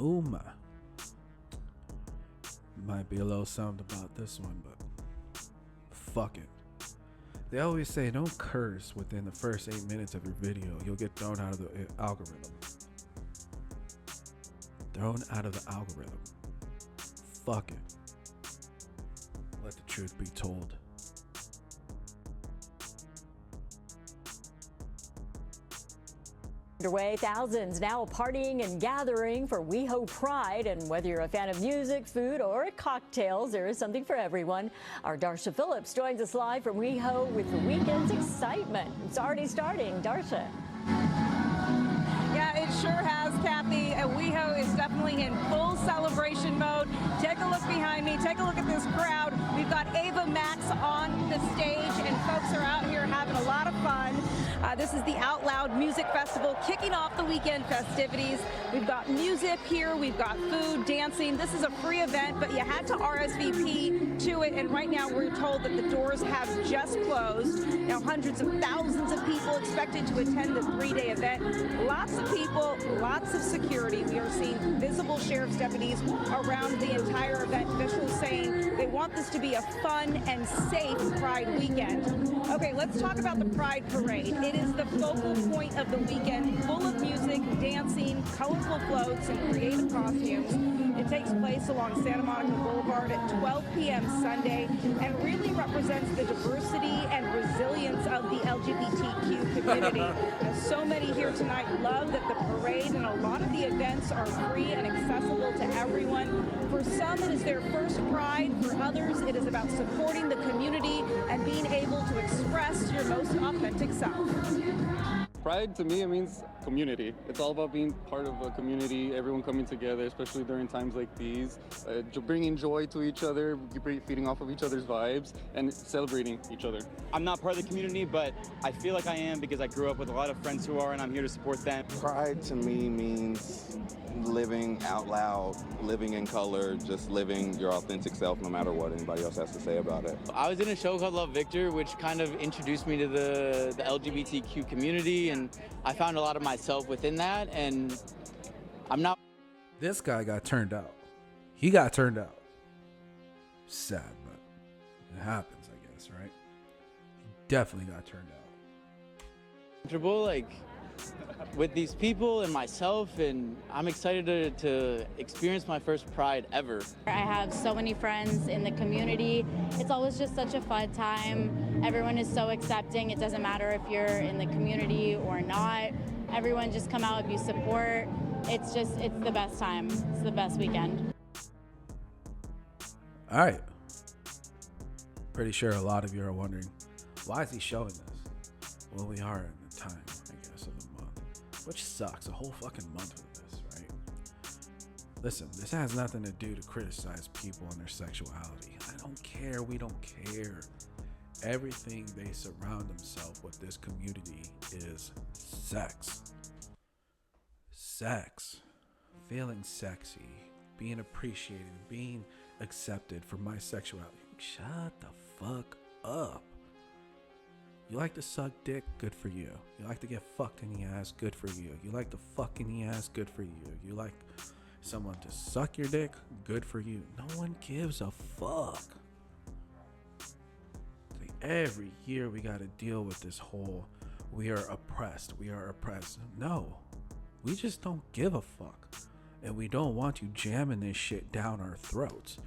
Uma. Might be a little something about this one, but fuck it. They always say don't curse within the first 8 minutes of your video. You'll get thrown out of the algorithm. Thrown out of the algorithm. Fuck it. Let the truth be told. Underway, thousands now partying and gathering for WeHo Pride. And whether you're a fan of music, food, or cocktails, there is something for everyone. Our Darsha Phillips joins us live from WeHo with the weekend's excitement. It's already starting. Darsha. Yeah, it sure has, Kathy. WeHo is definitely in full celebration mode. Take a look behind me. Take a look at this crowd. We've got Ava Max on the stage, and folks are out here having a lot of fun. This is the Out Loud Music Festival kicking off the weekend festivities. We've got music here. We've got food, dancing. This is a free event, but you had to RSVP to it. And right now we're told that the doors have just closed. Now hundreds of thousands of people expected to attend the 3-day event. Lots of people, lots of security. We are seeing visible sheriff's deputies around the entire event. Officials saying they want this to be a fun and safe Pride weekend. Okay, let's talk about the Pride Parade. It is the focal point of the weekend, full of music, dancing, colorful floats, and creative costumes. It takes place along Santa Monica Boulevard at 12 p.m. Sunday and really represents the diversity and resilience of the LGBTQ community. So many here tonight love that the parade and a lot of the events are free and accessible to everyone. For some, it is their first Pride. For others, it is about supporting the community and being able to express your most authentic self. Pride to me, it means community. It's all about being part of a community, everyone coming together, especially during times like these, bringing joy to each other, feeding off of each other's vibes, and celebrating each other. I'm not part of the community, but I feel like I am because I grew up with a lot of friends who are, and I'm here to support them. Pride to me means living out loud, living in color, just living your authentic self no matter what anybody else has to say about it. I was in a show called Love Victor, which kind of introduced me to the LGBTQ community, and I found a lot of myself within that, and I'm not... This guy got turned out. He got turned out. Sad, but it happens, I guess, right? He definitely got turned out. comfortable, like, with these people and myself, and I'm excited to experience my first Pride ever. I have so many friends in the community. It's always just such a fun time. Everyone is so accepting. It doesn't matter if you're in the community or not. Everyone just come out if you support. It's the best time. It's the best weekend. All right. Pretty sure a lot of you are wondering, why is he showing this? Well, we are in the time, I guess, of the month, which sucks. A whole fucking month of this, right? Listen, this has nothing to do to criticize people and their sexuality. I don't care. We don't care. Everything they surround themselves with this community is sex. Sex. Feeling sexy. Being appreciated. Being accepted for my sexuality. Shut the fuck up. You like to suck dick? Good for you. You like to get fucked in the ass? Good for you. You like to fuck in the ass? Good for you. You like someone to suck your dick? Good for you. No one gives a fuck. Like, every year we gotta deal with this whole we are oppressed. No, we just don't give a fuck. And we don't want you jamming this shit down our throats.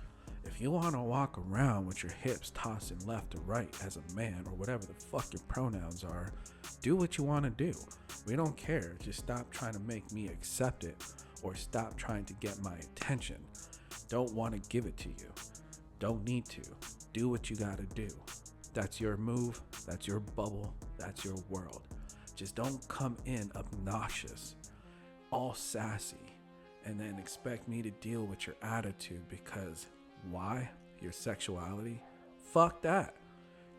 If you want to walk around with your hips tossing left to right as a man, or whatever the fuck your pronouns are, do what you want to do. We don't care. Just stop trying to make me accept it, or stop trying to get my attention. Don't want to give it to you. Don't need to. Do what you got to do. That's your move. That's your bubble. That's your world. Just don't come in obnoxious, all sassy, and then expect me to deal with your attitude because why? Your sexuality? Fuck that.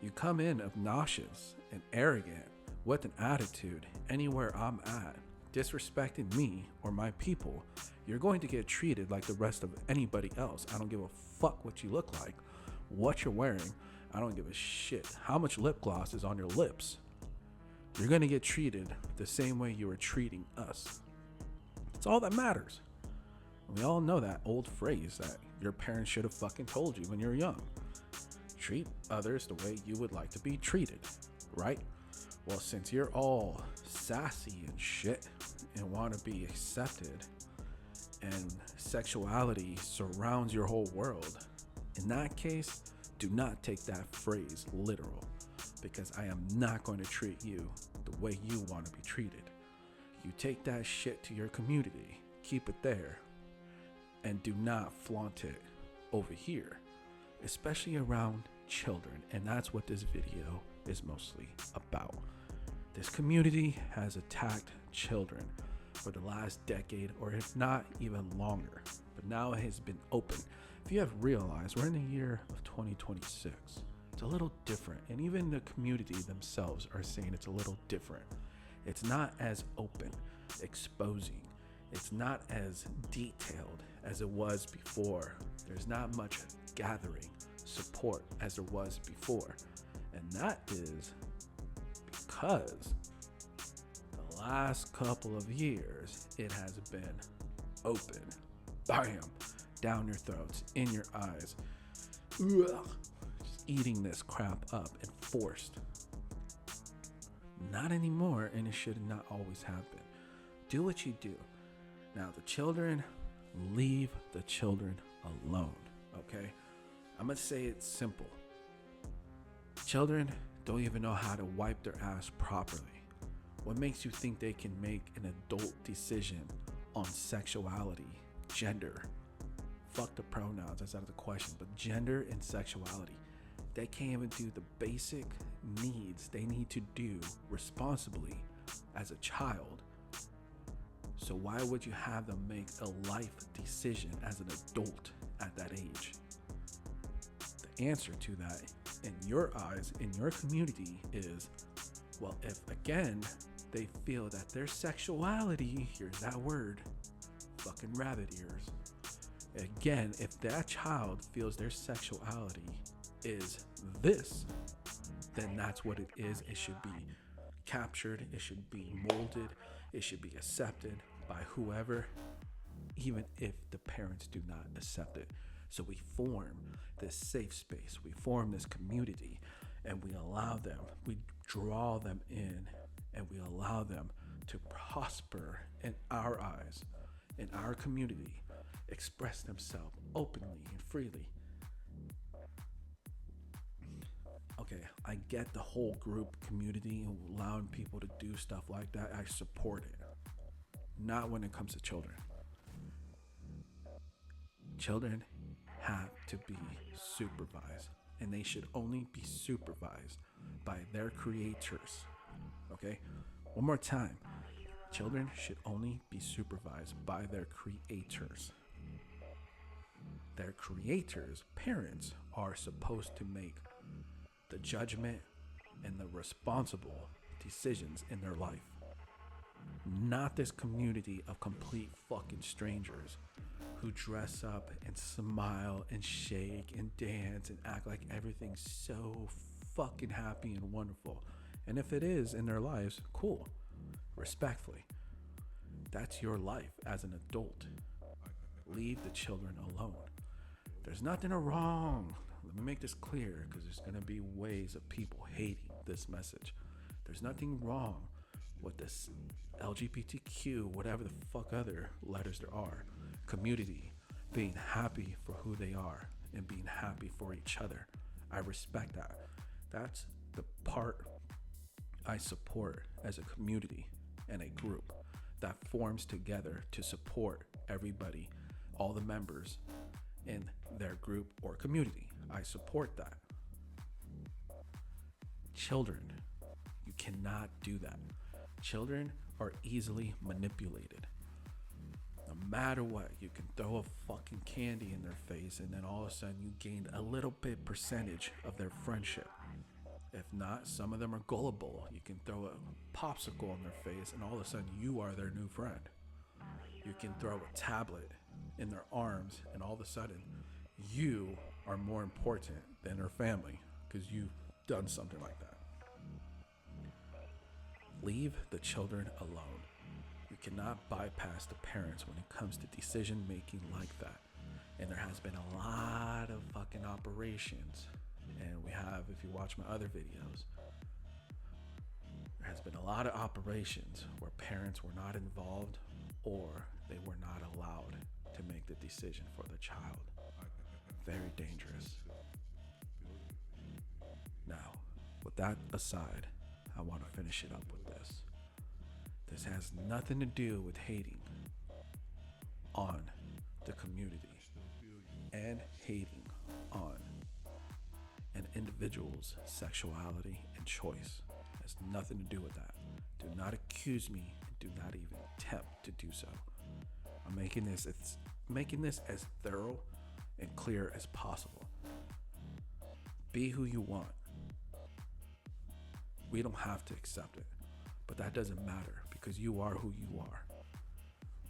You come in obnoxious and arrogant with an attitude anywhere I'm at, disrespecting me or my people, you're going to get treated like the rest of anybody else. I don't give a fuck what you look like, what you're wearing. I don't give a shit how much lip gloss is on your lips. You're going to get treated the same way you are treating us. It's all that matters. We all know that old phrase that your parents should have fucking told you when you were young. Treat others the way you would like to be treated, right? Well, since you're all sassy and shit and want to be accepted, and sexuality surrounds your whole world, in that case, do not take that phrase literal, because I am not going to treat you the way you want to be treated. You take that shit to your community, keep it there, and do not flaunt it over here, especially around children. And that's what this video is mostly about. This community has attacked children for the last decade, or if not even longer, but now it has been open. If you have realized, we're in the year of 2026. It's a little different, and even the community themselves are saying it's a little different. It's not as open, exposing. It's not as detailed as it was before. There's not much gathering support as there was before. And that is because the last couple of years, it has been open. Bam! Down your throats, in your eyes. Ugh. Just eating this crap up and forced. Not anymore, and it should not always happen. Do what you do. Now, the children, leave the children alone, okay? I'm gonna say it simple. Children don't even know how to wipe their ass properly. What makes you think they can make an adult decision on sexuality, gender? Fuck the pronouns, that's out of the question, but gender and sexuality. They can't even do the basic needs they need to do responsibly as a child. So why would you have them make a life decision as an adult at that age? The answer to that, in your eyes, in your community, is, well, if again, they feel that their sexuality, here's that word, fucking rabbit ears. Again, if that child feels their sexuality is this, then that's what it is. It should be captured, it should be molded, it should be accepted by whoever, even if the parents do not accept it. So we form this safe space, we form this community, and we allow them, we draw them in, and we allow them to prosper in our eyes, in our community, express themselves openly and freely. Okay, I get the whole group community and allowing people to do stuff like that. I support it. Not when it comes to children. Children have to be supervised, and they should only be supervised by their creators. Okay? One more time. Children should only be supervised by their creators. Their creators, parents, are supposed to make the judgment and the responsible decisions in their life. Not this community of complete fucking strangers who dress up and smile and shake and dance and act like everything's so fucking happy and wonderful. And if it is in their lives, cool. Respectfully. That's your life as an adult. Leave the children alone. There's nothing wrong. Let me make this clear, because there's going to be ways of people hating this message. There's nothing wrong with this LGBTQ, whatever the fuck other letters there are, community being happy for who they are and being happy for each other. I respect that. That's the part I support as a community and a group that forms together to support everybody, all the members in their group or community. I support that. Children, you cannot do that. Children are easily manipulated. No matter what, you can throw a fucking candy in their face and then all of a sudden you gain a little bit percentage of their friendship. If not, some of them are gullible. You can throw a popsicle in their face and all of a sudden you are their new friend. You can throw a tablet in their arms and all of a sudden you are more important than their family because you've done something like that. Leave the children alone. You cannot bypass the parents when it comes to decision making like that. And there has been a lot of fucking operations. And we have, if you watch my other videos, there has been a lot of operations where parents were not involved or they were not allowed to make the decision for the child. Very dangerous. Now, with that aside, I want to finish it up with this. This has nothing to do with hating on the community and hating on an individual's sexuality and choice. It has nothing to do with that. Do not accuse me. Do not even attempt to do so. I'm making this as thorough and clear as possible. Be who you want. We don't have to accept it, but that doesn't matter because you are who you are.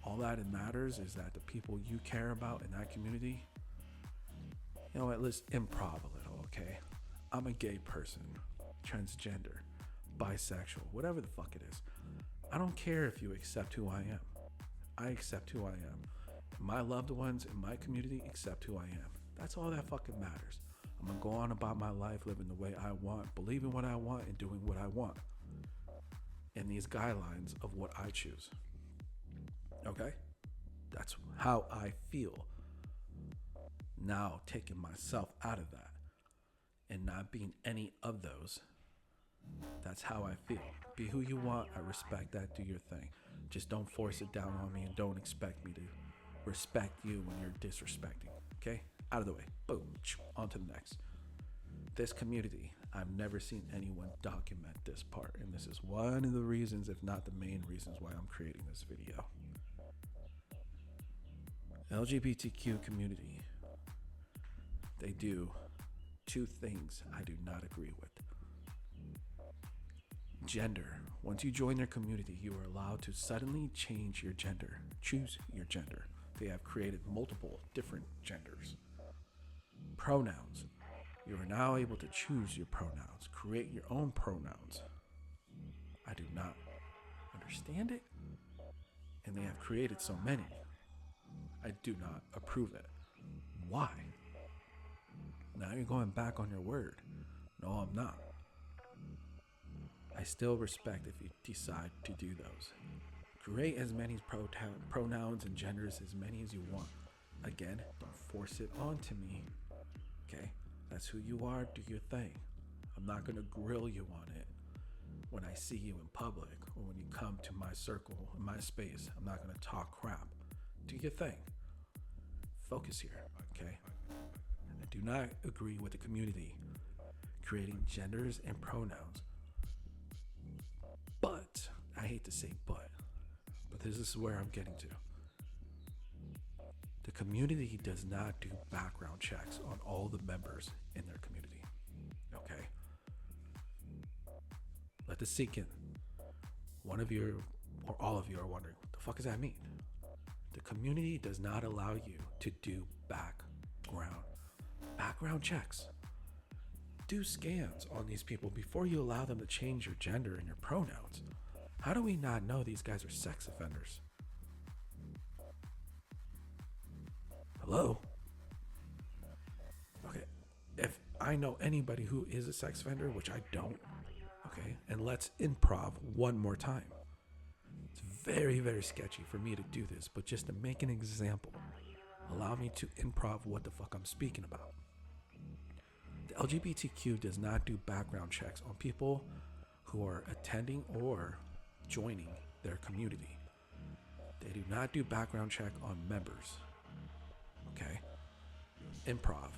All that it matters is that the people you care about in that community, you know what, let's improv a little, okay? I'm a gay person, transgender, bisexual, whatever the fuck it is. I don't care if you accept who I am. I accept who I am. My loved ones in my community accept who I am. That's all that fucking matters. I'm gonna go on about my life living the way I want, believing what I want, and doing what I want. And these guidelines of what I choose. Okay? That's how I feel. Now, taking myself out of that and not being any of those, that's how I feel. Be who you want. I respect that. Do your thing. Just don't force it down on me and don't expect me to respect you when you're disrespecting. Okay? Out of the way. Boom. On to the next. This community, I've never seen anyone document this part. And this is one of the reasons, if not the main reasons, why I'm creating this video. LGBTQ community, they do two things I do not agree with. Gender. Once you join their community, you are allowed to suddenly change your gender, choose your gender. They have created multiple different genders. Pronouns. You are now able to choose your pronouns, create your own pronouns. I do not understand it, and they have created so many. I do not approve it. Why? Now you're going back on your word. No, I'm not. I still respect if you decide to do those. Create as many pronouns and genders as many as you want. Again, don't force it onto me. Okay? That's who you are. Do your thing. I'm not going to grill you on it when I see you in public or when you come to my circle, my space. I'm not going to talk crap. Do your thing. Focus here. Okay? I do not agree with the community creating genders and pronouns. But, I hate to say but this is where I'm getting to. The community does not do background checks on all the members in their community. Okay? Let this sink in. One of you or all of you are wondering, what the fuck does that mean? The community does not allow you to do background checks. Do scans on these people before you allow them to change your gender and your pronouns. How do we not know these guys are sex offenders? Hello? Okay, if I know anybody who is a sex offender, which I don't, okay, and let's improv one more time. It's very, very sketchy for me to do this, but just to make an example, allow me to improv what the fuck I'm speaking about. The LGBTQ does not do background checks on people who are attending or joining their community. They do not do background check on members. Okay? Improv.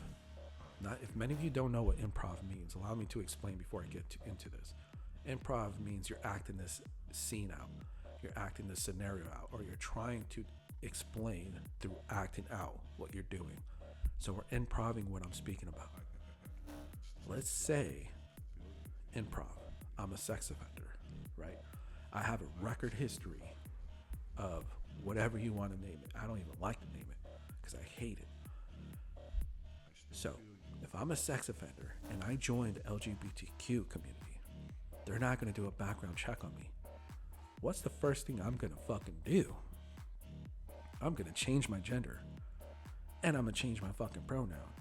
Not, if many of you don't know what improv means, allow me to explain before I get into this. Improv means you're acting this scene out. You're acting this scenario out, or you're trying to explain through acting out what you're doing. So we're improving what I'm speaking about. Let's say improv. I'm a sex offender, right? I have a record history of whatever you want to name it. I don't even like to name it because I hate it. So if I'm a sex offender and I join the LGBTQ community, they're not going to do a background check on me. what's the first thing I'm gonna fucking do? I'm gonna change my gender. And I'm gonna change my fucking pronoun.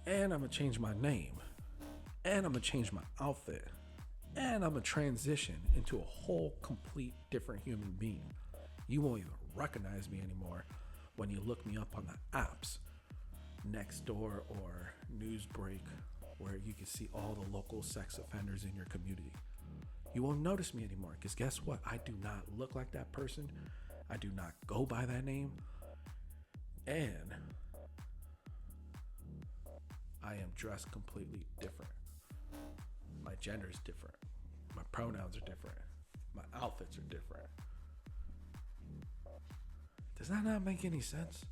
And I'm gonna change my name. And I'm gonna change my outfit. And I'm gonna transition into a whole complete different human being. You won't even recognize me anymore when you look me up on the apps, Nextdoor or Newsbreak, where you can see all the local sex offenders in your community. You won't notice me anymore, because guess what? I do not look like that person. I do not go by that name. And I am dressed completely different. My gender is different. My pronouns are different. My outfits are different. Does that not make any sense?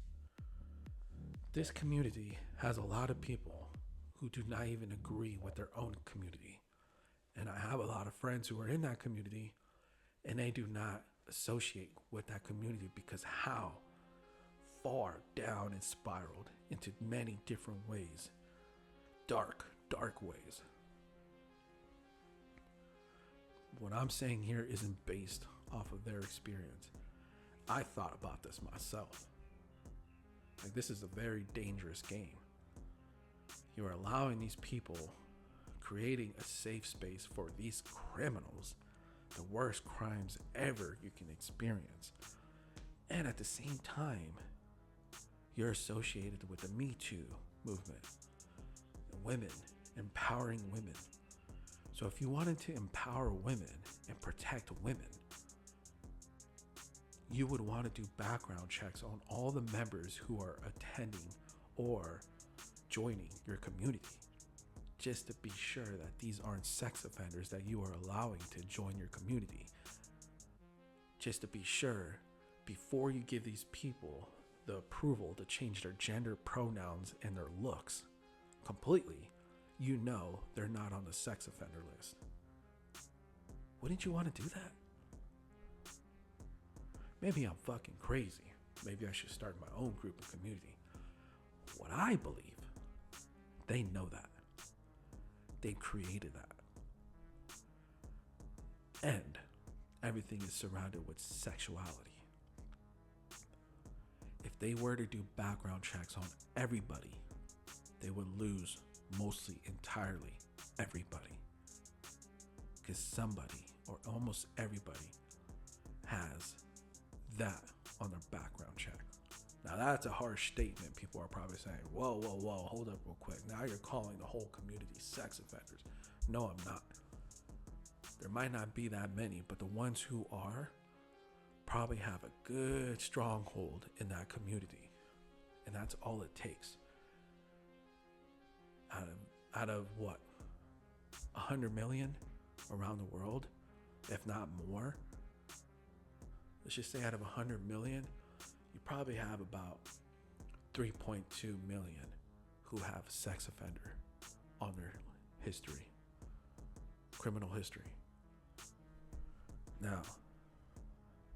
This community has a lot of people who do not even agree with their own community. And I have a lot of friends who are in that community, and they do not associate with that community because how far down it spiraled into many different ways. Dark ways. What I'm saying here isn't based off of their experience. I thought about this myself. Like, this is a very dangerous game. You are allowing these people, creating a safe space for these criminals, the worst crimes ever you can experience. And at the same time, you're associated with the Me Too movement. Women, empowering women. So if you wanted to empower women and protect women, you would want to do background checks on all the members who are attending or joining your community, just to be sure that these aren't sex offenders that you are allowing to join your community. Just to be sure, before you give these people the approval to change their gender pronouns and their looks completely, you know they're not on the sex offender list. Wouldn't you want to do that? Maybe I'm fucking crazy. Maybe I should start my own group and community. What I believe, they know that. They created that. And everything is surrounded with sexuality. If they were to do background checks on everybody, they would lose mostly entirely everybody. Because somebody, or almost everybody, has that on their background check. Now that's a harsh statement. People are probably saying, whoa, hold up real quick. Now you're calling the whole community sex offenders. No, I'm not. There might not be that many, but the ones who are probably have a good stronghold in that community. And that's all it takes. Out of what? 100 million around the world, if not more. Let's just say out of 100 million, you probably have about 3.2 million who have sex offender on their history, criminal history. Now,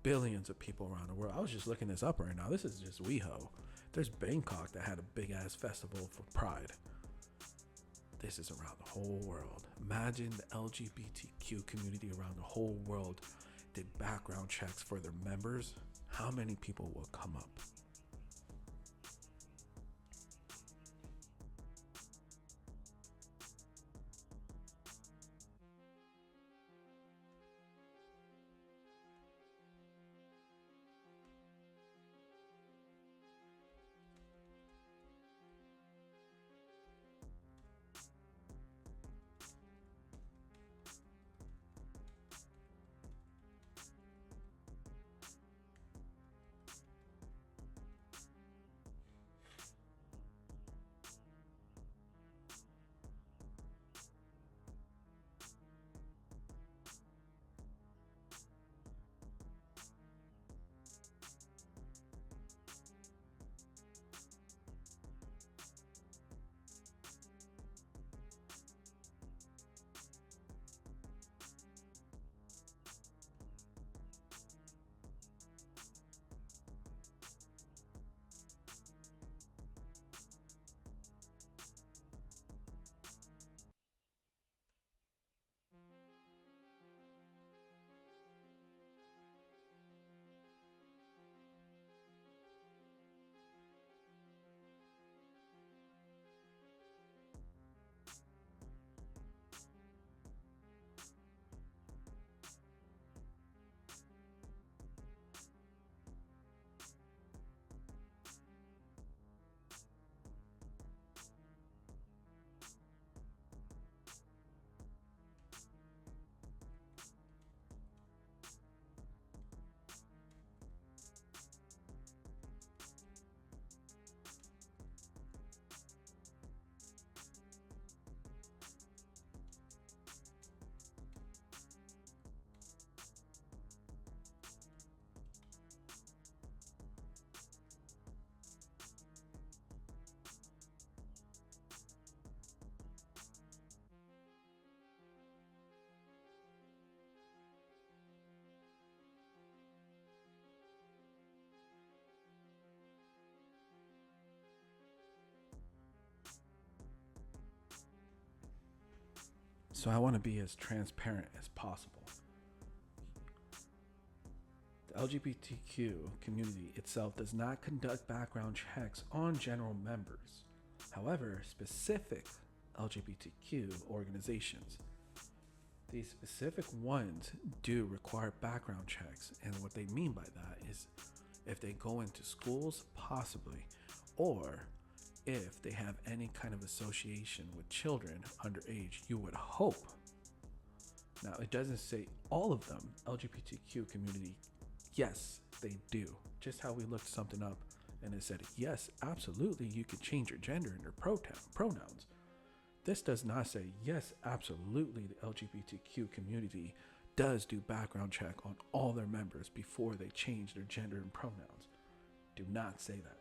billions of people around the world. I was just looking this up right now. This is just WeHo. There's Bangkok that had a big ass festival for Pride. This is around the whole world. Imagine the LGBTQ community around the whole world did background checks for their members. How many people will come up? So I want to be as transparent as possible. The LGBTQ community itself does not conduct background checks on general members. However, specific LGBTQ organizations, these specific ones do require background checks. And what they mean by that is if they go into schools, possibly, or if they have any kind of association with children underage, you would hope. Now, it doesn't say all of them, LGBTQ community. Yes, they do. Just how we looked something up and it said, yes, absolutely, you can change your gender and your pronouns. This does not say, yes, absolutely, the LGBTQ community does do background check on all their members before they change their gender and pronouns. Do not say that.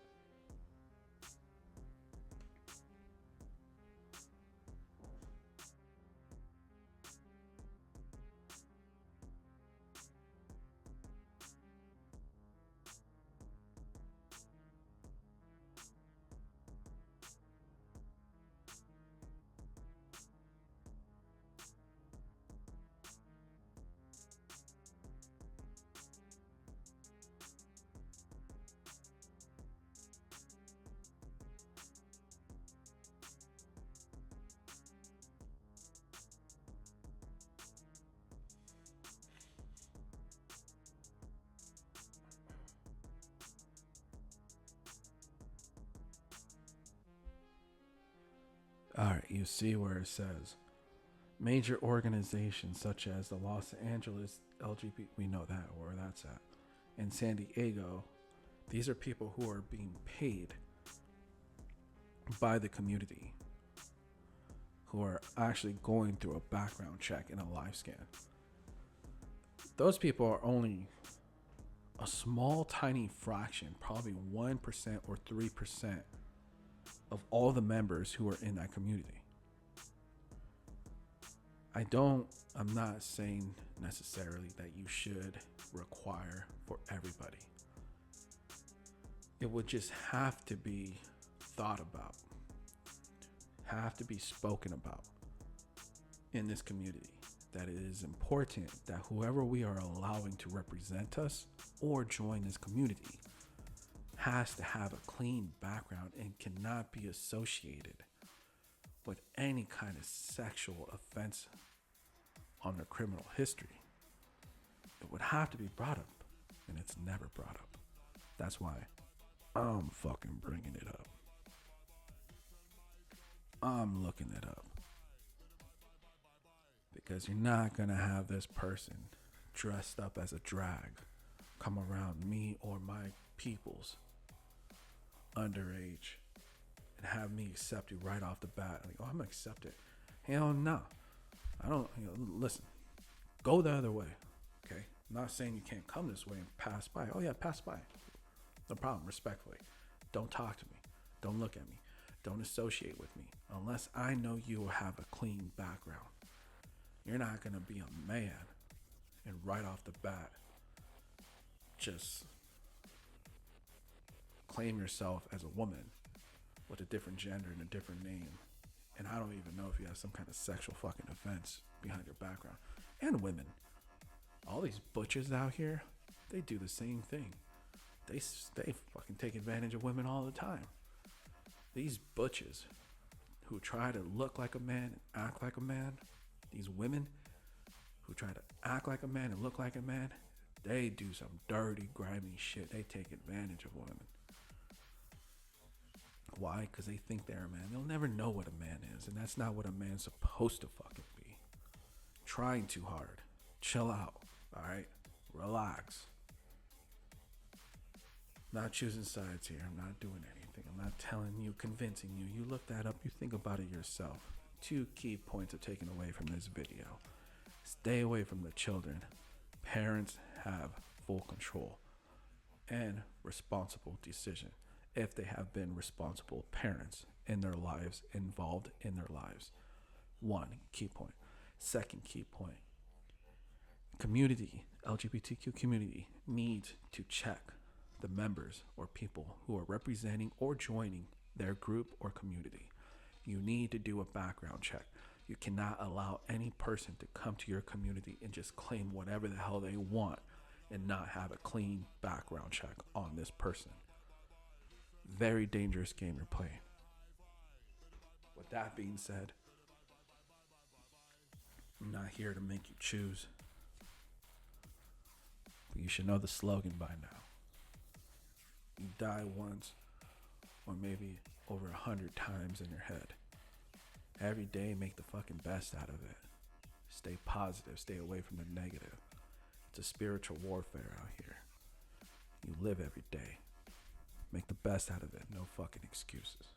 All right, you see where it says major organizations such as the Los Angeles LGBT, we know that where that's at, and San Diego. These are people who are being paid by the community, who are actually going through a background check and a live scan. Those people are only a small, tiny fraction, probably 1% or 3% of all the members who are in that community. I'm not saying necessarily that you should require for everybody. It would just have to be thought about, have to be spoken about in this community, that it is important that whoever we are allowing to represent us or join this community has to have a clean background and cannot be associated with any kind of sexual offense on their criminal history. It would have to be brought up, and it's never brought up. That's why I'm fucking bringing it up. I'm looking it up. Because you're not gonna have this person dressed up as a drag come around me or my peoples underage and have me accept you right off the bat. Like, oh, I'm gonna accept it. Hell no. I don't, listen, go the other way, okay? I'm not saying you can't come this way and pass by. Oh yeah, pass by. No problem, respectfully. Don't talk to me. Don't look at me. Don't associate with me unless I know you have a clean background. You're not gonna be a man and right off the bat just claim yourself as a woman with a different gender and a different name. And I don't even know if you have some kind of sexual fucking offense behind your background. And women. All these butchers out here, they do the same thing. They fucking take advantage of women all the time. These butchers who try to look like a man and act like a man, these women who try to act like a man and look like a man, they do some dirty, grimy shit. They take advantage of women. Why? Because they think they're a man. They'll never know what a man is, and that's not what a man's supposed to fucking be. Trying too hard. Chill out, all right? Relax. Not choosing sides here. I'm not doing anything. I'm not telling you, convincing you. You look that up. You think about it yourself. 2 key points are taken away from this video. Stay away from the children. Parents have full control and responsible decision if they have been responsible parents in their lives, involved in their lives. 1 key point. 2nd key point. Community, LGBTQ community needs to check the members or people who are representing or joining their group or community. You need to do a background check. You cannot allow any person to come to your community and just claim whatever the hell they want and not have a clean background check on this person. Very dangerous game you're playing. With that being said, I'm not here to make you choose. But you should know the slogan by now. You die once, or maybe over 100 times in your head. Every day, make the fucking best out of it. Stay positive, stay away from the negative. It's a spiritual warfare out here. You live every day. Make the best out of it, no fucking excuses.